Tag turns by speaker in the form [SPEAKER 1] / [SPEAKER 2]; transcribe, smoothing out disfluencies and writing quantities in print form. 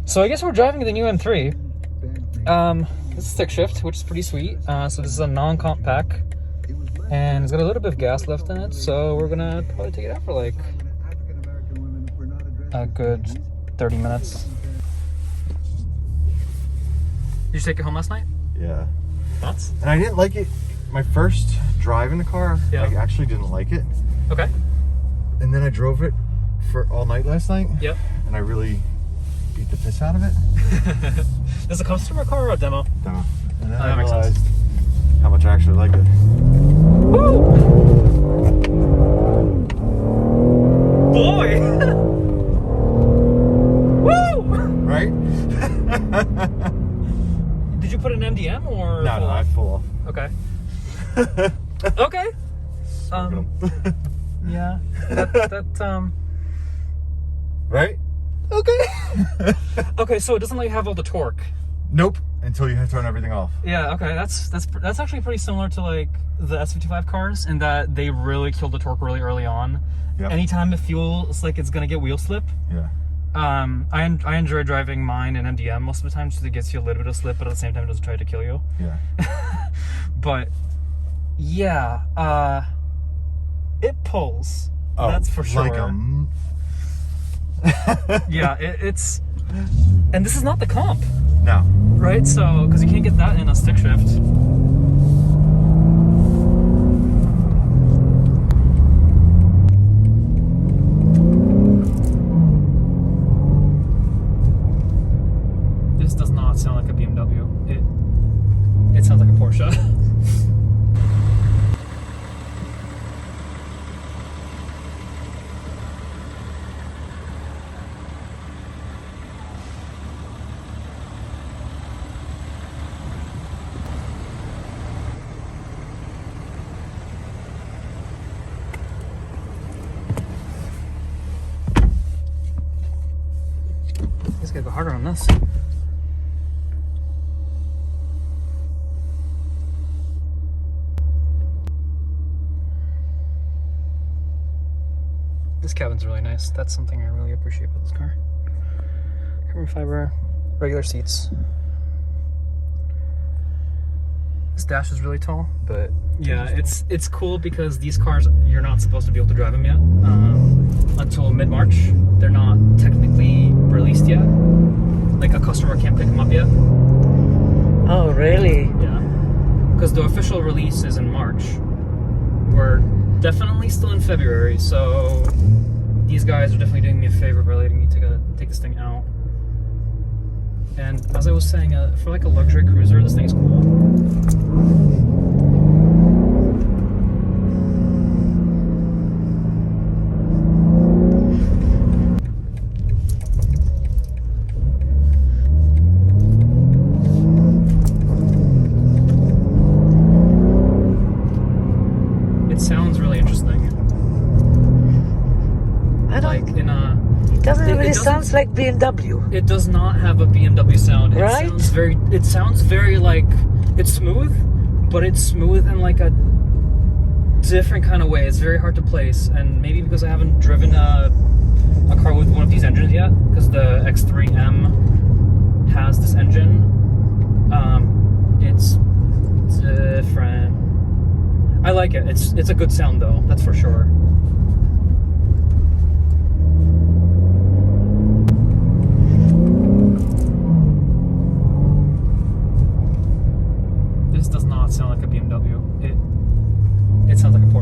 [SPEAKER 1] So I guess we're driving the new M3. This is stick shift, which is pretty sweet. So this is a non-comp pack, and it's got a little bit of gas left in it. So we're gonna probably take it out for like a good 30 minutes. Did you take it home last night?
[SPEAKER 2] Yeah.
[SPEAKER 1] Thoughts?
[SPEAKER 2] And I didn't like it. My first drive in the car, I actually didn't like it.
[SPEAKER 1] Okay.
[SPEAKER 2] And then I drove it for all night last night.
[SPEAKER 1] Yep.
[SPEAKER 2] And I really beat the piss out of it.
[SPEAKER 1] Is it a customer car or a demo?
[SPEAKER 2] Demo. And then I
[SPEAKER 1] that makes
[SPEAKER 2] realized
[SPEAKER 1] sense.
[SPEAKER 2] how much I actually like it.
[SPEAKER 1] Woo! Boy! Woo!
[SPEAKER 2] Right?
[SPEAKER 1] Did you put an MDM or?
[SPEAKER 2] No, I full off.
[SPEAKER 1] Okay. Okay. Yeah.
[SPEAKER 2] Right?
[SPEAKER 1] Okay. Okay, so it doesn't let you have all the torque.
[SPEAKER 2] Nope. Until you turn everything off.
[SPEAKER 1] Yeah. Okay. That's actually pretty similar to like the S55 cars in that they really kill the torque really early on.
[SPEAKER 2] Yep.
[SPEAKER 1] Anytime it feels like it's gonna get wheel slip.
[SPEAKER 2] Yeah.
[SPEAKER 1] I enjoy driving mine in MDM most of the time because it gets you a little bit of slip, but at the same time it doesn't try to kill you.
[SPEAKER 2] Yeah.
[SPEAKER 1] But yeah, it pulls.
[SPEAKER 2] Oh,
[SPEAKER 1] that's for sure.
[SPEAKER 2] Like
[SPEAKER 1] Yeah, it's, and this is not the comp.
[SPEAKER 2] No.
[SPEAKER 1] Right? So, because you can't get that in a stick shift. This does not sound like a BMW. It sounds like a Porsche. Just gotta go harder on this. This cabin's really nice. That's something I really appreciate about this car. Carbon fiber, regular seats. This dash is really tall, but yeah, it's cool because these cars, you're not supposed to be able to drive them yet until mid-March. They're not technically released yet. Like a customer can't pick them up yet.
[SPEAKER 3] Oh, really?
[SPEAKER 1] Yeah, because the official release is in March. We're definitely still in February, so these guys are definitely doing me a favor by letting me take this thing out. And as I was saying, for like a luxury cruiser, this thing's cool. It sounds really interesting.
[SPEAKER 3] It doesn't really sound like BMW.
[SPEAKER 1] It does not have a BMW sound.
[SPEAKER 3] Right?
[SPEAKER 1] It sounds very like, it's smooth, but it's smooth in like a different kind of way. It's very hard to place, and maybe because I haven't driven a car with one of these engines yet, because the X3M has this engine. It's different. I like it. It's a good sound though, that's for sure. This does not sound like a BMW. It sounds like a